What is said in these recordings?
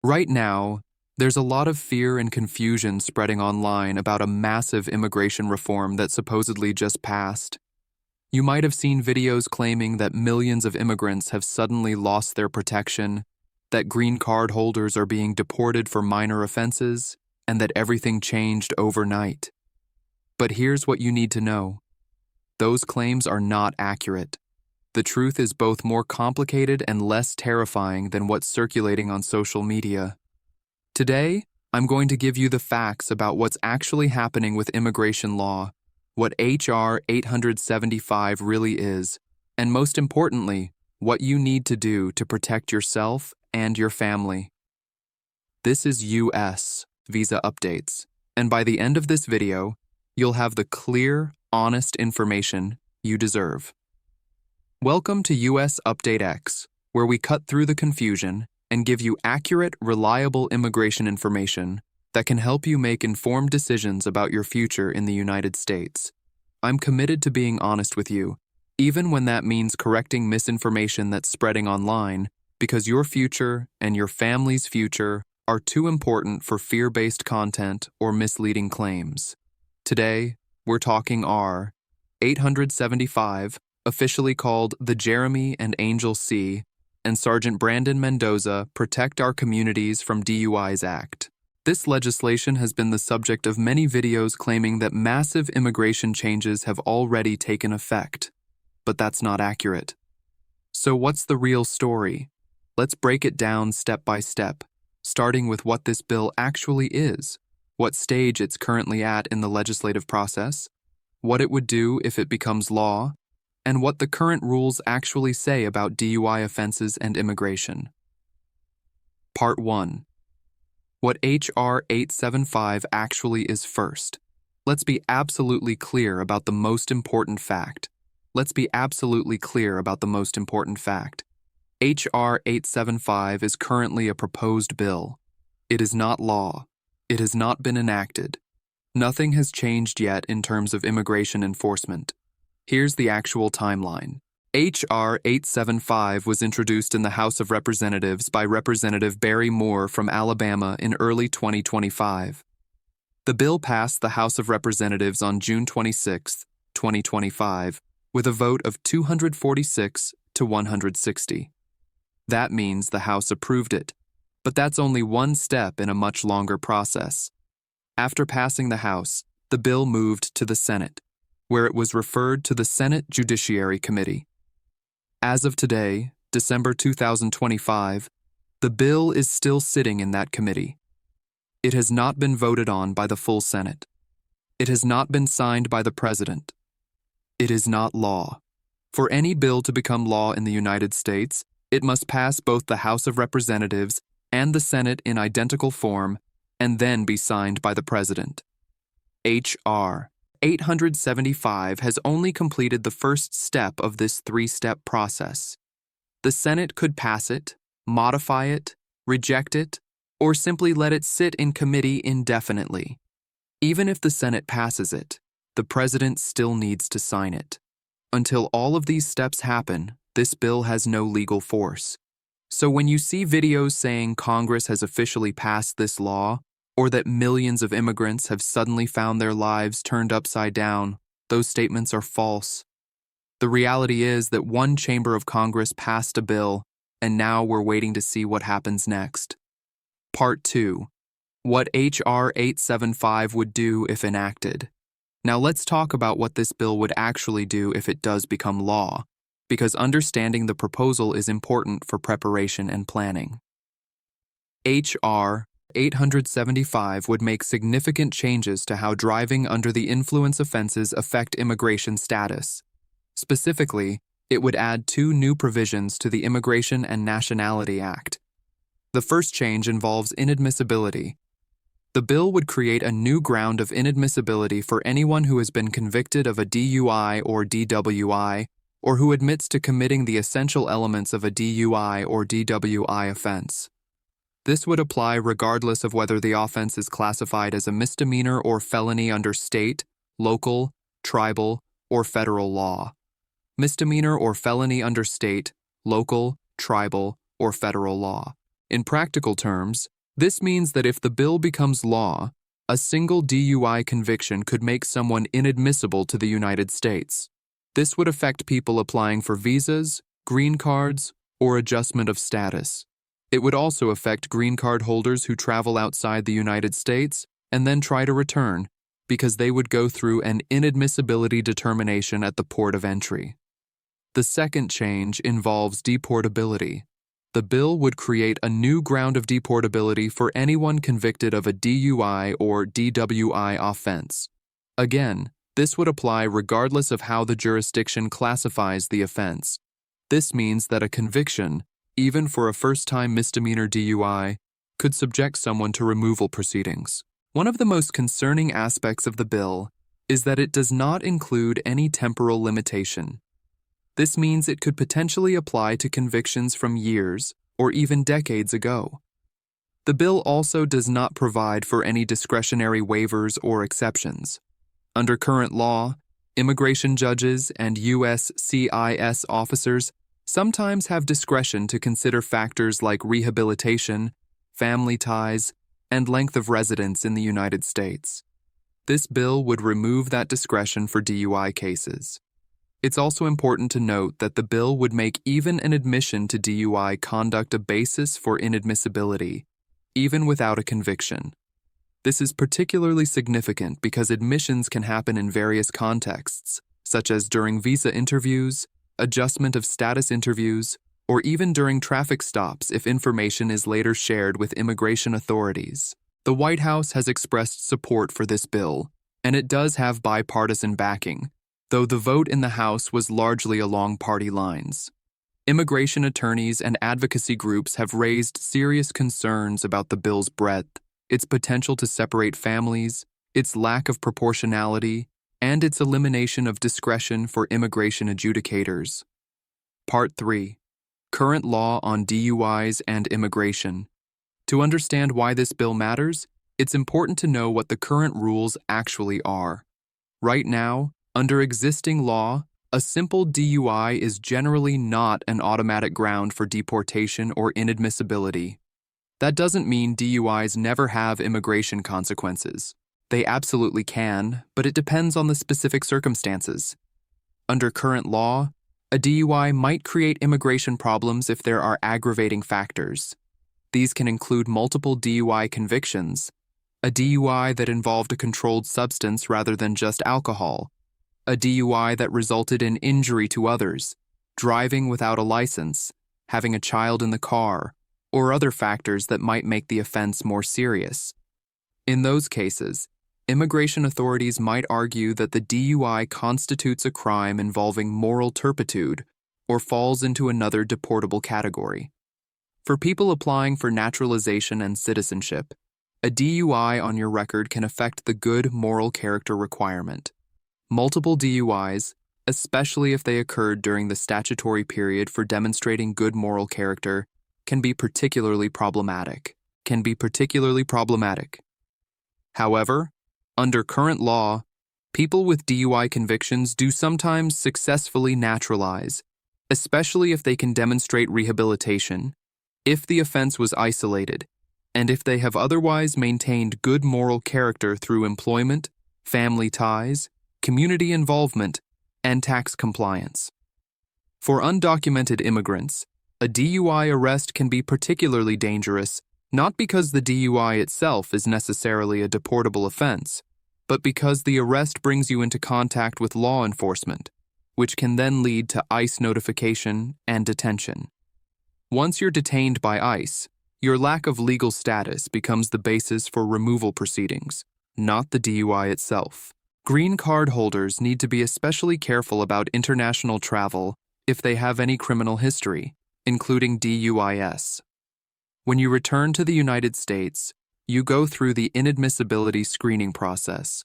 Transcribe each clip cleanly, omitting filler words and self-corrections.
Right now, there's a lot of fear and confusion spreading online about a massive immigration reform that supposedly just passed. You might have seen videos claiming that millions of immigrants have suddenly lost their protection, that green card holders are being deported for minor offenses, and that everything changed overnight. But here's what you need to know. Those claims are not accurate. The truth is both more complicated and less terrifying than what's circulating on social media. Today, I'm going to give you the facts about what's actually happening with immigration law, what H.R. 875 really is, and most importantly, what you need to do to protect yourself and your family. This is U.S. Visa Updates, and by the end of this video, you'll have the clear, honest information you deserve. Welcome to US Update X, where we cut through the confusion and give you accurate, reliable immigration information that can help you make informed decisions about your future in the United States. I'm committed to being honest with you, even when that means correcting misinformation that's spreading online, because your future and your family's future are too important for fear-based content or misleading claims. Today, we're talking R. 875, officially called the Jeremy and Angel C. and Sergeant Brandon Mendoza Protect Our Communities from DUIs Act. This legislation has been the subject of many videos claiming that massive immigration changes have already taken effect. But that's not accurate. So what's the real story? Let's break it down step by step, starting with what this bill actually is, what stage it's currently at in the legislative process, what it would do if it becomes law, and what the current rules actually say about DUI offenses and immigration. Part 1. What H.R. 875 actually is first. Let's be absolutely clear about the most important fact. H.R. 875 is currently a proposed bill. It is not law. It has not been enacted. Nothing has changed yet in terms of immigration enforcement. Here's the actual timeline. H.R. 875 was introduced in the House of Representatives by Representative Barry Moore from Alabama in early 2025. The bill passed the House of Representatives on June 26, 2025, with a vote of 246 to 160. That means the House approved it, but that's only one step in a much longer process. After passing the House, the bill moved to the Senate, where it was referred to the Senate Judiciary Committee. As of today, December 2025, the bill is still sitting in that committee. It has not been voted on by the full Senate. It has not been signed by the President. It is not law. For any bill to become law in the United States, it must pass both the House of Representatives and the Senate in identical form, and then be signed by the President. H.R. 875 has only completed the first step of this three-step process. The Senate could pass it, modify it, reject it, or simply let it sit in committee indefinitely. Even if the Senate passes it, the President still needs to sign it. Until all of these steps happen, this bill has no legal force. So when you see videos saying Congress has officially passed this law, or that millions of immigrants have suddenly found their lives turned upside down, those statements are false. The reality is that one chamber of Congress passed a bill, and now we're waiting to see what happens next. Part 2. What H.R. 875 would do if enacted. Now let's talk about what this bill would actually do if it does become law, because understanding the proposal is important for preparation and planning. H.R. 875 would make significant changes to how driving under the influence offenses affect immigration status. Specifically, it would add 2 new provisions to the Immigration and Nationality Act. The first change involves inadmissibility. The bill would create a new ground of inadmissibility for anyone who has been convicted of a DUI or DWI, or who admits to committing the essential elements of a DUI or DWI offense. This would apply regardless of whether the offense is classified as a misdemeanor or felony under state, local, tribal, or federal law. Misdemeanor or felony under state, local, tribal, or federal law. In practical terms, this means that if the bill becomes law, a single DUI conviction could make someone inadmissible to the United States. This would affect people applying for visas, green cards, or adjustment of status. It would also affect green card holders who travel outside the United States and then try to return, because they would go through an inadmissibility determination at the port of entry. The second change involves deportability. The bill would create a new ground of deportability for anyone convicted of a DUI or DWI offense. Again, this would apply regardless of how the jurisdiction classifies the offense. This means that a conviction, even for a first-time misdemeanor DUI, could subject someone to removal proceedings. One of the most concerning aspects of the bill is that it does not include any temporal limitation. This means it could potentially apply to convictions from years or even decades ago. The bill also does not provide for any discretionary waivers or exceptions. Under current law, immigration judges and USCIS officers sometimes have discretion to consider factors like rehabilitation, family ties, and length of residence in the United States. This bill would remove that discretion for DUI cases. It's also important to note that the bill would make even an admission to DUI conduct a basis for inadmissibility, even without a conviction. This is particularly significant because admissions can happen in various contexts, such as during visa interviews, adjustment of status interviews, or even during traffic stops if information is later shared with immigration authorities. The White House has expressed support for this bill, and it does have bipartisan backing, though the vote in the House was largely along party lines. Immigration attorneys and advocacy groups have raised serious concerns about the bill's breadth, its potential to separate families, its lack of proportionality, and its elimination of discretion for immigration adjudicators. Part 3. Current law on DUIs and immigration. To understand why this bill matters, it's important to know what the current rules actually are. Right now, under existing law, a simple DUI is generally not an automatic ground for deportation or inadmissibility. That doesn't mean DUIs never have immigration consequences. They absolutely can, but it depends on the specific circumstances. Under current law, a DUI might create immigration problems if there are aggravating factors. These can include multiple DUI convictions, a DUI that involved a controlled substance rather than just alcohol, a DUI that resulted in injury to others, driving without a license, having a child in the car, or other factors that might make the offense more serious. In those cases, immigration authorities might argue that the DUI constitutes a crime involving moral turpitude or falls into another deportable category. For people applying for naturalization and citizenship, a DUI on your record can affect the good moral character requirement. Multiple DUIs, especially if they occurred during the statutory period for demonstrating good moral character, can be particularly problematic. However, under current law, people with DUI convictions do sometimes successfully naturalize, especially if they can demonstrate rehabilitation, if the offense was isolated, and if they have otherwise maintained good moral character through employment, family ties, community involvement, and tax compliance. For undocumented immigrants, a DUI arrest can be particularly dangerous, not because the DUI itself is necessarily a deportable offense, but because the arrest brings you into contact with law enforcement, which can then lead to ICE notification and detention. Once you're detained by ICE, your lack of legal status becomes the basis for removal proceedings, not the DUI itself. Green card holders need to be especially careful about international travel if they have any criminal history, including DUIs. When you return to the United States, you go through the inadmissibility screening process.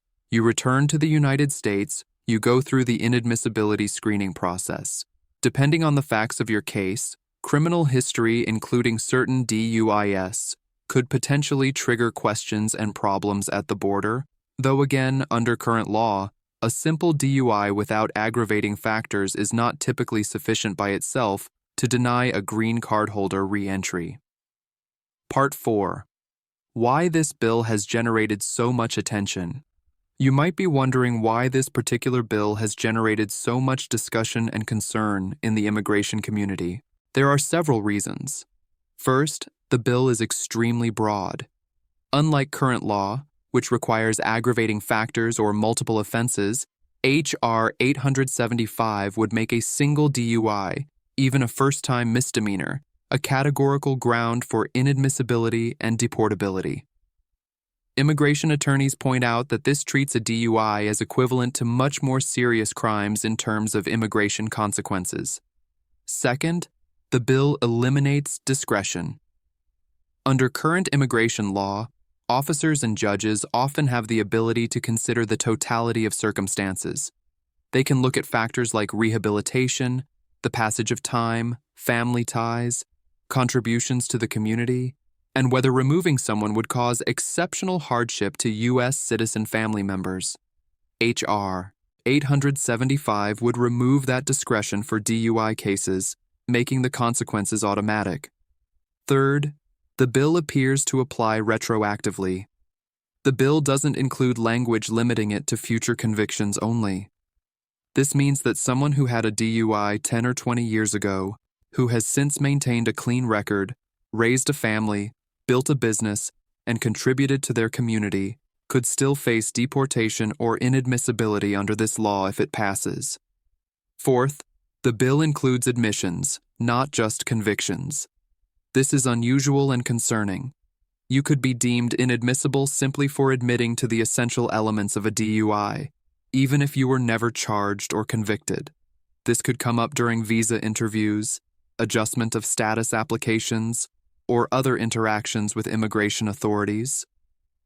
Depending on the facts of your case, criminal history, including certain DUIs, could potentially trigger questions and problems at the border, though again, under current law, a simple DUI without aggravating factors is not typically sufficient by itself to deny a green card holder re-entry. Part 4. Why this bill has generated so much attention. You might be wondering why this particular bill has generated so much discussion and concern in the immigration community. There are several reasons. First, the bill is extremely broad. Unlike current law, which requires aggravating factors or multiple offenses, H.R. 875 would make a single DUI, even a first-time misdemeanor, a categorical ground for inadmissibility and deportability. Immigration attorneys point out that this treats a DUI as equivalent to much more serious crimes in terms of immigration consequences. Second, the bill eliminates discretion. Under current immigration law, officers and judges often have the ability to consider the totality of circumstances. They can look at factors like rehabilitation, the passage of time, family ties, contributions to the community, and whether removing someone would cause exceptional hardship to U.S. citizen family members. H.R. 875 would remove that discretion for DUI cases, making the consequences automatic. Third, the bill appears to apply retroactively. The bill doesn't include language limiting it to future convictions only. This means that someone who had a DUI 10 or 20 years ago, who has since maintained a clean record, raised a family, built a business, and contributed to their community, could still face deportation or inadmissibility under this law if it passes. Fourth, the bill includes admissions, not just convictions. This is unusual and concerning. You could be deemed inadmissible simply for admitting to the essential elements of a DUI, even if you were never charged or convicted. This could come up during visa interviews, adjustment of status applications, or other interactions with immigration authorities.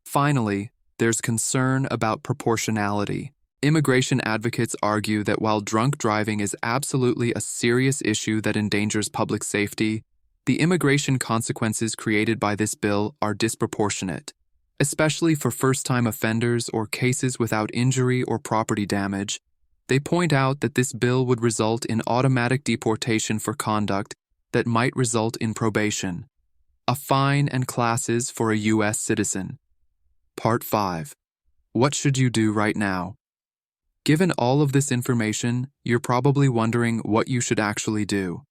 Finally, there's concern about proportionality. Immigration advocates argue that while drunk driving is absolutely a serious issue that endangers public safety, the immigration consequences created by this bill are disproportionate, especially for first-time offenders or cases without injury or property damage. They point out that this bill would result in automatic deportation for conduct that might result in probation, a fine and classes for a U.S. citizen. Part 5. What should you do right now? Given all of this information, you're probably wondering what you should actually do.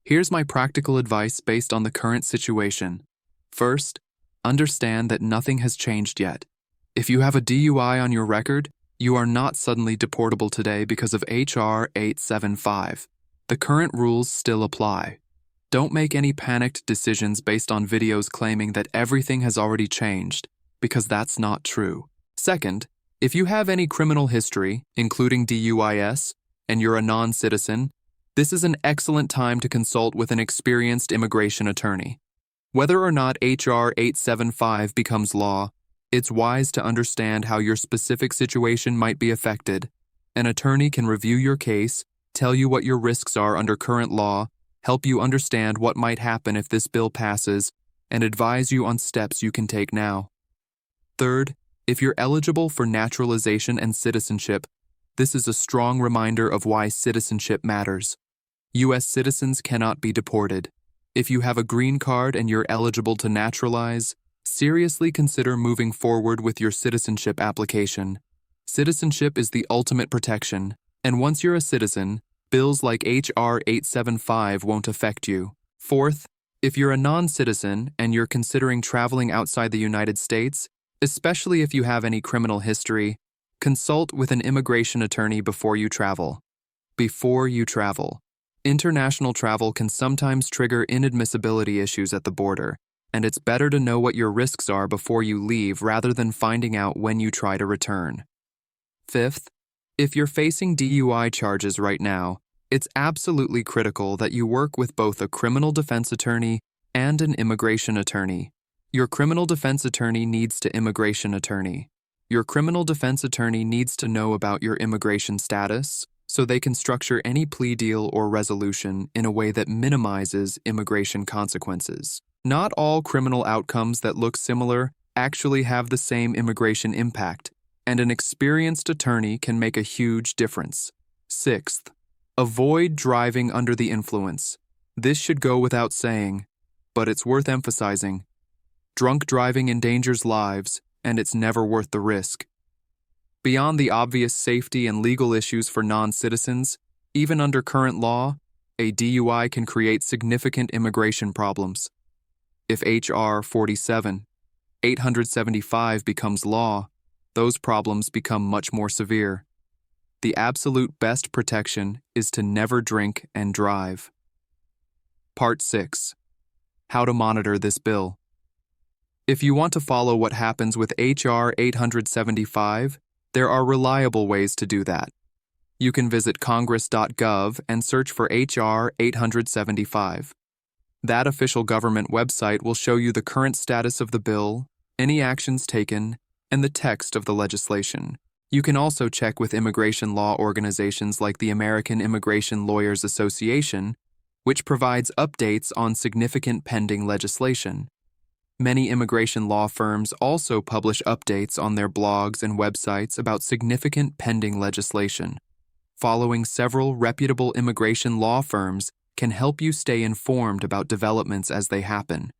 Here's my practical advice based on the current situation. First, understand that nothing has changed yet. If you have a DUI on your record, you are not suddenly deportable today because of H.R. 875. The current rules still apply. Don't make any panicked decisions based on videos claiming that everything has already changed, because that's not true. Second, if you have any criminal history, including DUIs, and you're a non-citizen, this is an excellent time to consult with an experienced immigration attorney. Whether or not H.R. 875 becomes law, it's wise to understand how your specific situation might be affected. An attorney can review your case, tell you what your risks are under current law, help you understand what might happen if this bill passes, and advise you on steps you can take now. Third, if you're eligible for naturalization and citizenship, this is a strong reminder of why citizenship matters. U.S. citizens cannot be deported. If you have a green card and you're eligible to naturalize, seriously consider moving forward with your citizenship application. Citizenship is the ultimate protection, and once you're a citizen, bills like H.R. 875 won't affect you. Fourth, if you're a non-citizen and you're considering traveling outside the United States, especially if you have any criminal history, consult with an immigration attorney before you travel. Before you travel. International travel can sometimes trigger inadmissibility issues at the border, and it's better to know what your risks are before you leave rather than finding out when you try to return. Fifth, if you're facing DUI charges right now, it's absolutely critical that you work with both a criminal defense attorney and an immigration attorney. Your criminal defense attorney needs to immigration attorney. Your criminal defense attorney needs to know about your immigration status, so they can structure any plea deal or resolution in a way that minimizes immigration consequences. Not all criminal outcomes that look similar actually have the same immigration impact, and an experienced attorney can make a huge difference. Sixth, avoid driving under the influence. This should go without saying, but it's worth emphasizing. Drunk driving endangers lives, and it's never worth the risk. Beyond the obvious safety and legal issues for non-citizens, even under current law, a DUI can create significant immigration problems. If H.R. 875 becomes law, those problems become much more severe. The absolute best protection is to never drink and drive. Part 6. How to monitor this bill. If you want to follow what happens with H.R. 875, there are reliable ways to do that. You can visit congress.gov and search for H.R. 875. That official government website will show you the current status of the bill, any actions taken, and the text of the legislation. You can also check with immigration law organizations like the American Immigration Lawyers Association, which provides updates on significant pending legislation. Many immigration law firms also publish updates on their blogs and websites about significant pending legislation. Following several reputable immigration law firms can help you stay informed about developments as they happen.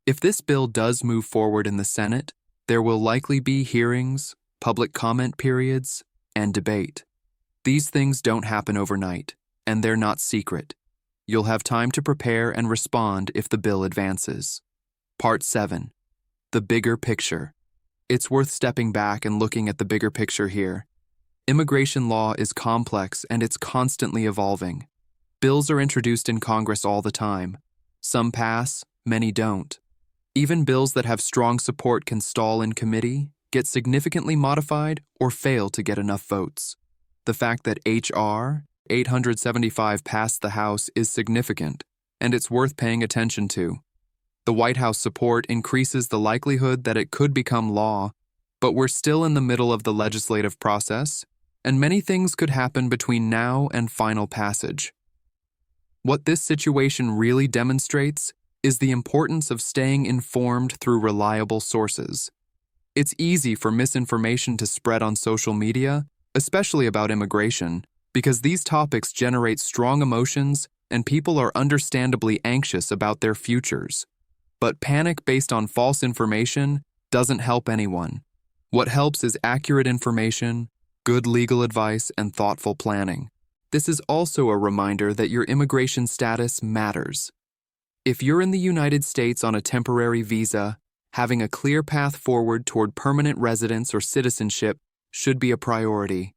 If this bill does move forward in the Senate, there will likely be hearings, public comment periods, and debate. These things don't happen overnight, and they're not secret. You'll have time to prepare and respond if the bill advances. Part 7. The bigger picture. It's worth stepping back and looking at the bigger picture here. Immigration law is complex and it's constantly evolving. Bills are introduced in Congress all the time. Some pass, many don't. Even bills that have strong support can stall in committee, get significantly modified, or fail to get enough votes. The fact that H.R. 875 passed the House is significant, and it's worth paying attention to. The White House support increases the likelihood that it could become law, but we're still in the middle of the legislative process, and many things could happen between now and final passage. What this situation really demonstrates is the importance of staying informed through reliable sources. It's easy for misinformation to spread on social media, especially about immigration, because these topics generate strong emotions and people are understandably anxious about their futures. But panic based on false information doesn't help anyone. What helps is accurate information, good legal advice, and thoughtful planning. This is also a reminder that your immigration status matters. If you're in the United States on a temporary visa, having a clear path forward toward permanent residence or citizenship should be a priority.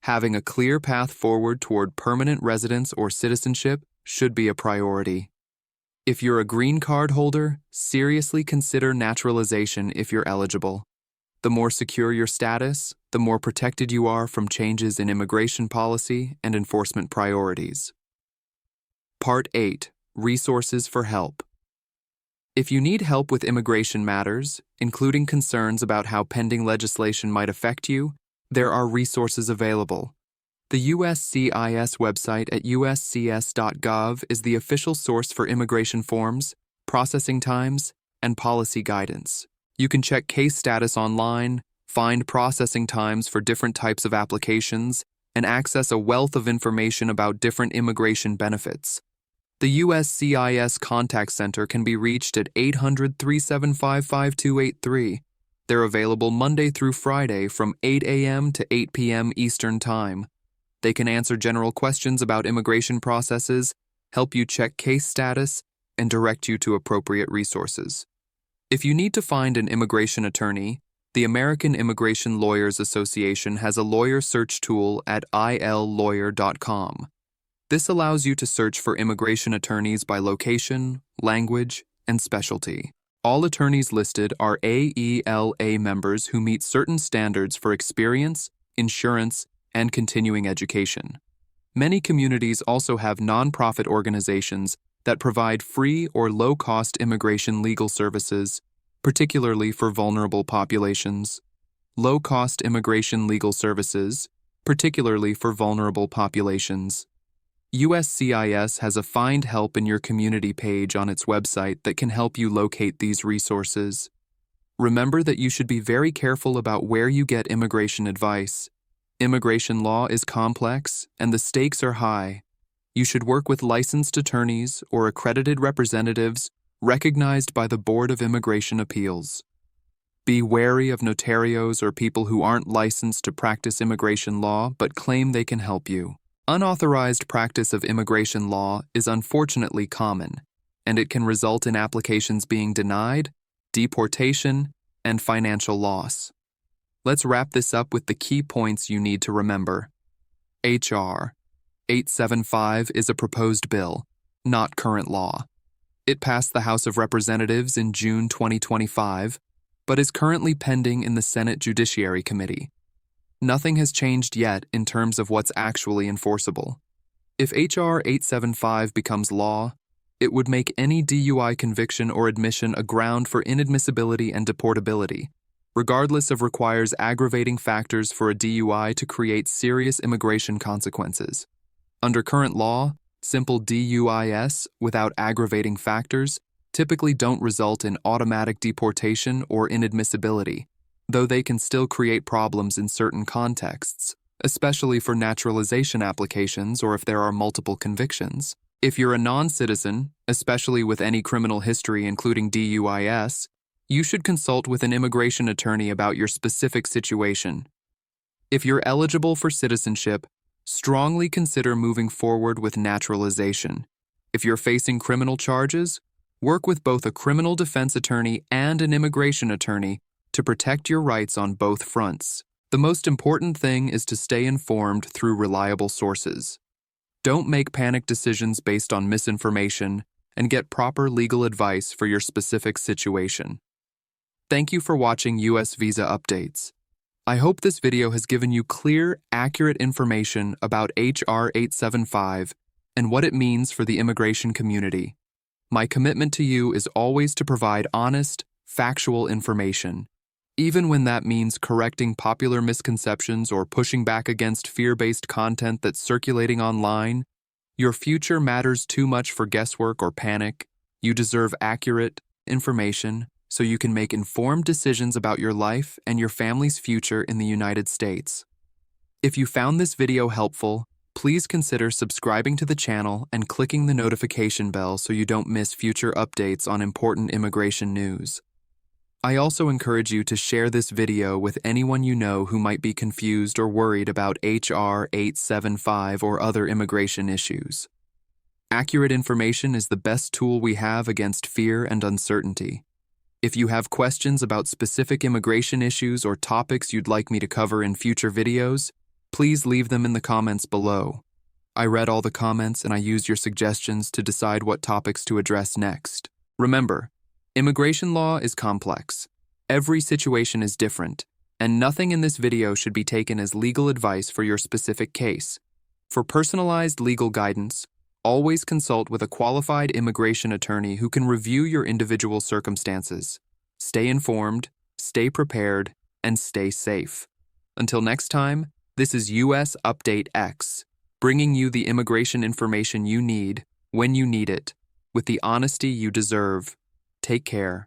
Having a clear path forward toward permanent residence or citizenship should be a priority. If you're a green card holder, seriously consider naturalization if you're eligible. The more secure your status, the more protected you are from changes in immigration policy and enforcement priorities. Part 8. Resources for help. If you need help with immigration matters, including concerns about how pending legislation might affect you, there are resources available. The USCIS website at uscs.gov is the official source for immigration forms, processing times, and policy guidance. You can check case status online, find processing times for different types of applications, and access a wealth of information about different immigration benefits. The USCIS Contact Center can be reached at 800-375-5283. They're available Monday through Friday from 8 a.m. to 8 p.m. Eastern Time. They can answer general questions about immigration processes, help you check case status, and direct you to appropriate resources. If you need to find an immigration attorney, the American Immigration Lawyers Association has a lawyer search tool at illawyer.com. This allows you to search for immigration attorneys by location, language, and specialty. All attorneys listed are AELA members who meet certain standards for experience, insurance, and continuing education. Many communities also have nonprofit organizations that provide free or low-cost immigration legal services, particularly for vulnerable populations. Low-cost immigration legal services, particularly for vulnerable populations. USCIS has a Find Help in Your Community page on its website that can help you locate these resources. Remember that you should be very careful about where you get immigration advice. Immigration law is complex, and the stakes are high. You should work with licensed attorneys or accredited representatives recognized by the Board of Immigration Appeals. Be wary of notarios or people who aren't licensed to practice immigration law but claim they can help you. Unauthorized practice of immigration law is unfortunately common, and it can result in applications being denied, deportation, and financial loss. Let's wrap this up with the key points you need to remember. H.R. 875 is a proposed bill, not current law. It passed the House of Representatives in June 2025, but is currently pending in the Senate Judiciary Committee. Nothing has changed yet in terms of what's actually enforceable. If H.R. 875 becomes law, it would make any DUI conviction or admission a ground for inadmissibility and deportability, regardless of requires aggravating factors for a DUI to create serious immigration consequences. Under current law, simple DUIs without aggravating factors typically don't result in automatic deportation or inadmissibility, though they can still create problems in certain contexts, especially for naturalization applications or if there are multiple convictions. If you're a non-citizen, especially with any criminal history including DUIs, you should consult with an immigration attorney about your specific situation. If you're eligible for citizenship, strongly consider moving forward with naturalization. If you're facing criminal charges, work with both a criminal defense attorney and an immigration attorney to protect your rights on both fronts. The most important thing is to stay informed through reliable sources. Don't make panic decisions based on misinformation, and get proper legal advice for your specific situation. Thank you for watching U.S. Visa Updates. I hope this video has given you clear, accurate information about H.R. 875 and what it means for the immigration community. My commitment to you is always to provide honest, factual information, even when that means correcting popular misconceptions or pushing back against fear-based content that's circulating online. Your future matters too much for guesswork or panic. You deserve accurate information so you can make informed decisions about your life and your family's future in the United States. If you found this video helpful, please consider subscribing to the channel and clicking the notification bell so you don't miss future updates on important immigration news. I also encourage you to share this video with anyone you know who might be confused or worried about H.R. 875 or other immigration issues. Accurate information is the best tool we have against fear and uncertainty. If you have questions about specific immigration issues or topics you'd like me to cover in future videos, please leave them in the comments below. I read all the comments and I used your suggestions to decide what topics to address next. Remember, immigration law is complex. Every situation is different, and nothing in this video should be taken as legal advice for your specific case. For personalized legal guidance, always consult with a qualified immigration attorney who can review your individual circumstances. Stay informed, stay prepared, and stay safe. Until next time, this is US Update X, bringing you the immigration information you need, when you need it, with the honesty you deserve. Take care.